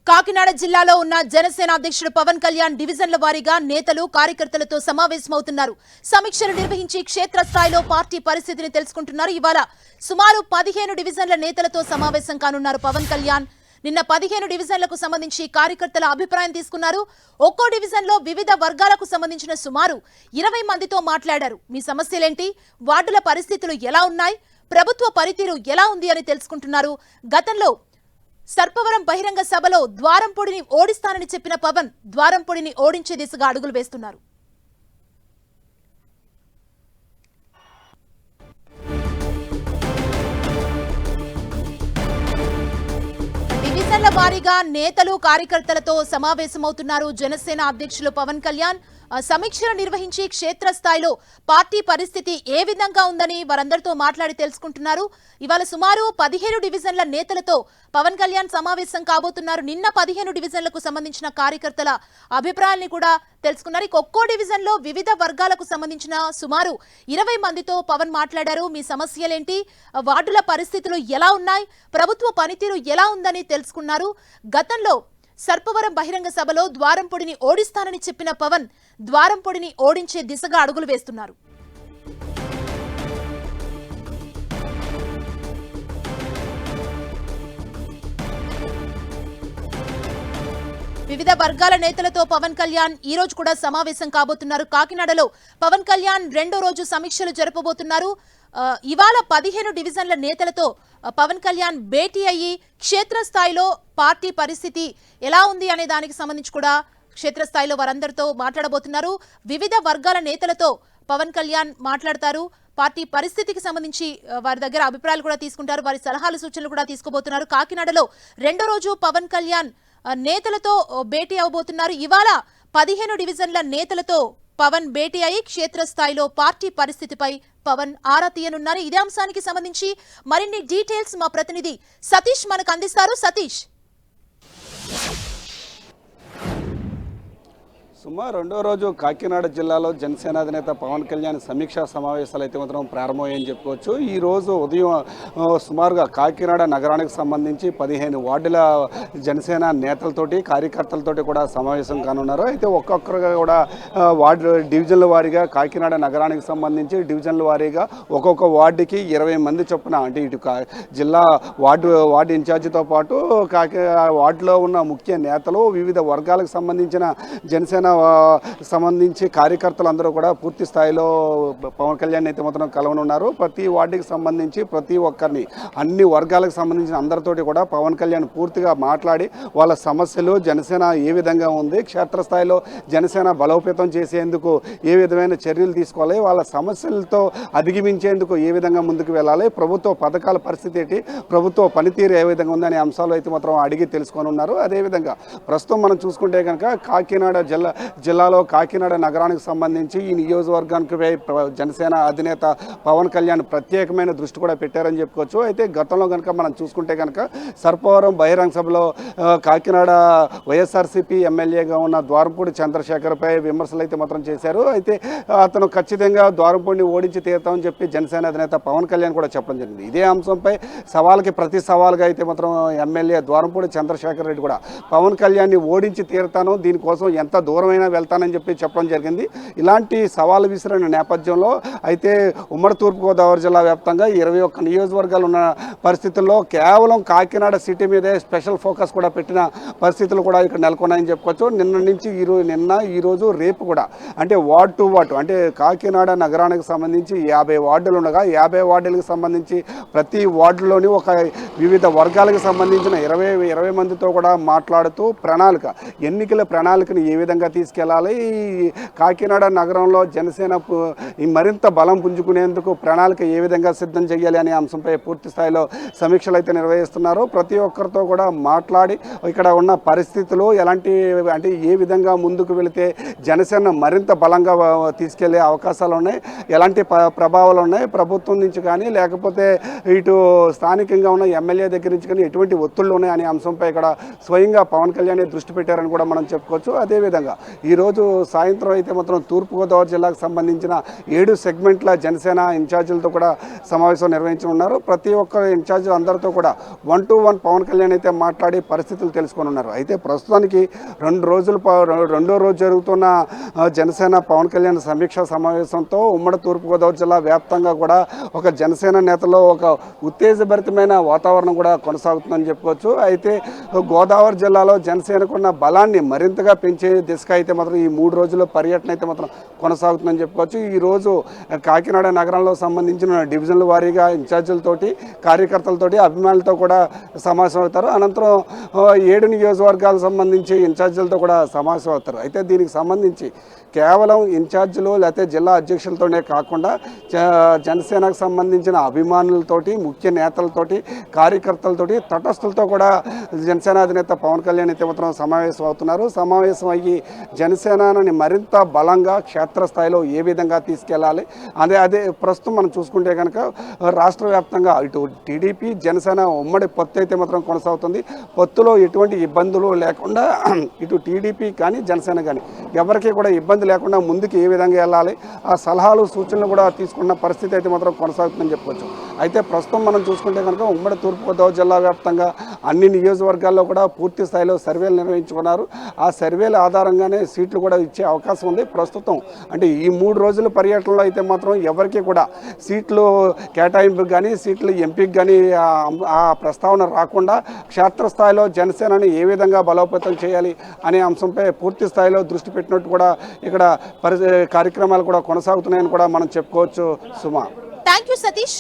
కాకినాడ జిల్లాలో ఉన్న జనసేన అధ్యక్షుడు పవన్ కళ్యాణ్ డివిజన్ల వారీగా నేతలు కార్యకర్తలతో సమావేశమవుతున్నారు. సమీక్షలు నిర్వహించి క్షేత్రస్థాయిలో పార్టీ పరిస్థితిని తెలుసుకుంటున్నారు. ఇవాళ సుమారు 15 డివిజన్ల నేతలతో సమావేశం కానున్నారు పవన్ కళ్యాణ్. నిన్న 15 డివిజన్లకు సంబంధించి కార్యకర్తల అభిప్రాయం తీసుకున్నారు. ఒక్కో డివిజన్లో వివిధ వర్గాలకు సంబంధించిన సుమారు 20 మందితో మాట్లాడారు. మీ సమస్యలేంటి, వార్డుల పరిస్థితులు ఎలా ఉన్నాయి, ప్రభుత్వ పనితీరు ఎలా ఉంది అని తెలుసుకుంటున్నారు. గతంలో సర్పవరం బహిరంగ సభలో ద్వారంపొడిని ఓడిస్తానని చెప్పిన పవన్ ద్వారంపొడిని ఓడించే దిశగా అడుగులు వేస్తున్నారు. డివిజన్ల వారీగా నేతలు కార్యకర్తలతో సమావేశమవుతున్నారు. జనసేన అధ్యక్షులు పవన్ కళ్యాణ్ సమీక్షలు నిర్వహించి క్షేత్రస్థాయిలో పార్టీ పరిస్థితి ఏ విధంగా ఉందని వారందరితో మాట్లాడి తెలుసుకుంటున్నారు. ఇవాళ సుమారు 15 డివిజన్ల నేతలతో పవన్ కళ్యాణ్ సమావేశం కాబోతున్నారు. నిన్న 15 డివిజన్లకు సంబంధించిన కార్యకర్తల అభిప్రాయాల్ని కూడా తెలుసుకున్నారు. ఒక్కో డివిజన్ లో వివిధ వర్గాలకు సంబంధించిన సుమారు 20 మందితో పవన్ మాట్లాడారు. మీ సమస్యలేంటి, వార్డుల పరిస్థితులు ఎలా ఉన్నాయి, ప్రభుత్వ పనితీరు ఎలా ఉందని తెలుసుకున్నారు. గతంలో సర్పవరం బహిరంగ సభలో ద్వారంపొడిని ఓడిస్తానని చెప్పిన పవన్ ద్వారంపొడిని ఓడించే దిశగా అడుగులు వేస్తున్నారు. వివిధ వర్గాల నేతలతో పవన్ కళ్యాణ్ ఈ రోజు కూడా సమావేశం కాబోతున్నారు. కాకినాడలో పవన్ కళ్యాణ్ రెండో రోజు సమీక్షలు జరపబోతున్నారు. ఇవాళ 15 డివిజన్ల నేతలతో పవన్ కళ్యాణ్ భేటీ అయ్యి క్షేత్రస్థాయిలో పార్టీ పరిస్థితి ఎలా ఉంది అనే దానికి సంబంధించి కూడా క్షేత్రస్థాయిలో వారందరితో మాట్లాడబోతున్నారు. వివిధ వర్గాల నేతలతో పవన్ కళ్యాణ్ మాట్లాడతారు. పార్టీ పరిస్థితికి సంబంధించి వారి దగ్గర అభిప్రాయాలు కూడా తీసుకుంటారు. వారి సలహాలు సూచనలు కూడా తీసుకోబోతున్నారు. కాకినాడలో రెండో రోజు పవన్ కళ్యాణ్ నేతలతో భేటీ అవబోతున్నారు. ఇవాళ 15 డివిజన్ల నేతలతో పవన్ భేటీ అయి క్షేత్రస్థాయిలో పార్టీ పరిస్థితిపై పవన్ ఆరా తీయనున్నారు. ఇదే అంశానికి సంబంధించి మరిన్ని డీటెయిల్స్ మా ప్రతినిధి సతీష్ మనకు అందిస్తారు. సతీష్, రెండో రోజు కాకినాడ జిల్లాలో జనసేన అధినేత పవన్ కళ్యాణ్ సమీక్షా సమావేశాలు అయితే మాత్రం ప్రారంభమయ్యని చెప్పుకోవచ్చు. ఈ రోజు ఉదయం సుమారుగా కాకినాడ నగరానికి సంబంధించి 15 వార్డుల జనసేన నేతలతోటి కార్యకర్తలతోటి కూడా సమావేశం కానున్నారు. అయితే ఒక్కొక్కరుగా కూడా వార్డు డివిజన్ల వారీగా కాకినాడ నగరానికి సంబంధించి డివిజన్ల వారీగా ఒక్కొక్క వార్డుకి 20 మంది చొప్పున, అంటే ఇటు జిల్లా వార్డు ఇన్ఛార్జితో పాటు వార్డులో ఉన్న ముఖ్య నేతలు, వివిధ వర్గాలకు సంబంధించిన జనసేన సంబంధించి కార్యకర్తలందరూ కూడా పూర్తి స్థాయిలో పవన్ కళ్యాణ్ అయితే మాత్రం కలవనున్నారు. ప్రతి వార్డుకి సంబంధించి ప్రతి ఒక్కరిని, అన్ని వర్గాలకు సంబంధించిన అందరితోటి కూడా పవన్ కళ్యాణ్ పూర్తిగా మాట్లాడి వాళ్ళ సమస్యలు, జనసేన ఏ విధంగా ఉంది, క్షేత్రస్థాయిలో జనసేన బలోపేతం చేసేందుకు ఏ విధమైన చర్యలు తీసుకోవాలి, వాళ్ళ సమస్యలతో అధిగమించేందుకు ఏ విధంగా ముందుకు వెళ్ళాలి, ప్రభుత్వ పథకాల పరిస్థితి ఏంటి, ప్రభుత్వ పనితీరు ఏ విధంగా ఉందనే అంశాలు అయితే మాత్రం అడిగి తెలుసుకొని ఉన్నారు. అదేవిధంగా ప్రస్తుతం మనం చూసుకుంటే కనుక కాకినాడ జిల్లాలో కాకినాడ నగరానికి సంబంధించి ఈ నియోజకవర్గానికి జనసేన అధినేత పవన్ కళ్యాణ్ ప్రత్యేకమైన దృష్టి కూడా పెట్టారని చెప్పుకోవచ్చు. అయితే గతంలో కనుక మనం చూసుకుంటే కనుక సర్పవరం బహిరంగ సభలో కాకినాడ వైఎస్ఆర్సీపీ ఎమ్మెల్యేగా ఉన్న ద్వారంపూడి చంద్రశేఖర్పై విమర్శలు అయితే మాత్రం చేశారు. అయితే అతను ఖచ్చితంగా ద్వారంపూడిని ఓడించి తీరుతామని చెప్పి జనసేన అధినేత పవన్ కళ్యాణ్ కూడా చెప్పడం జరిగింది. ఇదే అంశంపై సవాల్కి ప్రతి సవాల్గా అయితే మాత్రం ఎమ్మెల్యే ద్వారంపూడి చంద్రశేఖర్ రెడ్డి కూడా పవన్ కళ్యాణ్ని ఓడించి తీరుతాను, దీనికోసం ఎంత దూరమైనా వెళ్తానని చెప్పి చెప్పడం జరిగింది. ఇలాంటి సవాలు విసిరిన నేపథ్యంలో అయితే ఉమ్మడి తూర్పుగోదావరి జిల్లా వ్యాప్తంగా 21 నియోజకవర్గాలు ఉన్న పరిస్థితుల్లో కేవలం కాకినాడ సిటీ మీదే స్పెషల్ ఫోకస్ కూడా పెట్టిన పరిస్థితులు కూడా ఇక్కడ నెలకొన్నాయని చెప్పుకోవచ్చు. నిన్న నుంచి ఈరోజు రేపు కూడా, అంటే వార్డ్ టు వార్డు, అంటే కాకినాడ నగరానికి సంబంధించి 50 వార్డులు ఉండగా 50 వార్డులకు సంబంధించి ప్రతి వార్డులోని ఒక వివిధ వర్గాలకు సంబంధించిన 20 మందితో కూడా మాట్లాడుతూ ఎన్నికల ప్రణాళికను ఏ విధంగా తీసుకెళ్లాలి, కాకినాడ నగరంలో జనసేన మరింత బలం పుంజుకునేందుకు ప్రణాళిక ఏ విధంగా సిద్ధం చేయాలి అనే అంశంపై పూర్తి స్థాయిలో సమీక్షలు అయితే నిర్వహిస్తున్నారు. ప్రతి ఒక్కరితో కూడా మాట్లాడి ఇక్కడ ఉన్న పరిస్థితులు అంటే ఏ విధంగా ముందుకు వెళితే జనసేన మరింత బలంగా తీసుకెళ్లే అవకాశాలు ఉన్నాయి, ఎలాంటి ప్రభావాలు ఉన్నాయి, ప్రభుత్వం నుంచి కానీ లేకపోతే ఇటు స్థానికంగా ఉన్న ఎమ్మెల్యే దగ్గర నుంచి కానీ ఎటువంటి ఒత్తిళ్లు ఉన్నాయి అనే అంశంపై ఇక్కడ స్వయంగా పవన్ కళ్యాణ్ దృష్టి పెట్టారని కూడా మనం చెప్పుకోవచ్చు. అదేవిధంగా ఈరోజు సాయంత్రం అయితే మాత్రం తూర్పుగోదావరి జిల్లాకు సంబంధించిన 7 సెగ్మెంట్ల జనసేన ఇన్ఛార్జీలతో కూడా సమావేశం నిర్వహించనున్నారు. ప్రతి ఒక్క ఇన్ఛార్జి అందరితో కూడా 1-to-1 పవన్ కళ్యాణ్ అయితే మాట్లాడి పరిస్థితులు తెలుసుకొని ఉన్నారు. అయితే ప్రస్తుతానికి రెండో రోజు జరుగుతున్న జనసేన పవన్ కళ్యాణ్ సమీక్షా సమావేశంతో ఉమ్మడి తూర్పుగోదావరి జిల్లా వ్యాప్తంగా కూడా ఒక జనసేన నేతలో ఒక ఉత్తేజభరితమైన వాతావరణం కూడా కొనసాగుతుందని చెప్పుకోవచ్చు. అయితే గోదావరి జిల్లాలో జనసేనకున్న బలాన్ని మరింతగా పెంచే దిశగా అయితే మాత్రం ఈ 3 రోజుల పర్యటన అయితే మాత్రం కొనసాగుతుందని చెప్పుకోవచ్చు. ఈరోజు కాకినాడ నగరంలో సంబంధించిన డివిజన్ల వారీగా ఇన్ఛార్జీలతోటి కార్యకర్తలతోటి అభిమానులతో కూడా సమావేశం అవుతారు. అనంతరం 7 నియోజకవర్గాలకు సంబంధించి ఇన్ఛార్జీలతో కూడా సమావేశం అవుతారు. అయితే దీనికి సంబంధించి కేవలం ఇన్ఛార్జీలు లేకపోతే జిల్లా అధ్యక్షులతోనే కాకుండా జనసేనకు సంబంధించిన అభిమానులతోటి ముఖ్య నేతలతోటి కార్యకర్తలతోటి తటస్థులతో కూడా జనసేన అధినేత పవన్ కళ్యాణ్ అయితే మాత్రం సమావేశం అవుతున్నారు. సమావేశం అయ్యి జనసేనని మరింత బలంగా క్షేత్రస్థాయిలో ఏ విధంగా తీసుకెళ్లాలి అదే ప్రస్తుతం మనం చూసుకుంటే కనుక రాష్ట్ర వ్యాప్తంగా ఇటు టీడీపీ జనసేన ఉమ్మడి పొత్తు అయితే మాత్రం కొనసాగుతుంది. పొత్తులో ఎటువంటి ఇబ్బందులు లేకుండా ఇటు టీడీపీ కానీ జనసేన కానీ ఎవరికి కూడా ఇబ్బంది లేకుండా ముందుకు ఏ విధంగా వెళ్ళాలి ఆ సలహాలు సూచనలు కూడా తీసుకున్న పరిస్థితి అయితే మాత్రం కొనసాగుతుందని చెప్పుకోవచ్చు. అయితే ప్రస్తుతం మనం చూసుకుంటే కనుక ఉమ్మడి తూర్పుగోదావరి జిల్లా వ్యాప్తంగా అన్ని నియోజకవర్గాల్లో కూడా పూర్తి స్థాయిలో సర్వేలు నిర్వహించుకున్నారు. ఆ సర్వేల ఆధారంగానే సీట్లు కూడా ఇచ్చే అవకాశం ఉంది. ప్రస్తుతం అంటే ఈ 3 రోజుల పర్యటనలో అయితే మాత్రం ఎవరికి కూడా సీట్లు కేటాయింపుకి కానీ సీట్లు ఎంపీకి కానీ ఆ ప్రస్తావన రాకుండా క్షేత్రస్థాయిలో జనసేనని ఏ విధంగా బలోపేతం చేయాలి అనే అంశంపై పూర్తి స్థాయిలో దృష్టి పెట్టినట్టు కూడా ఇక్కడ కార్యక్రమాలు కూడా కొనసాగుతున్నాయని కూడా మనం చెప్పుకోవచ్చు. సుమా, థ్యాంక్ యూ సతీష్.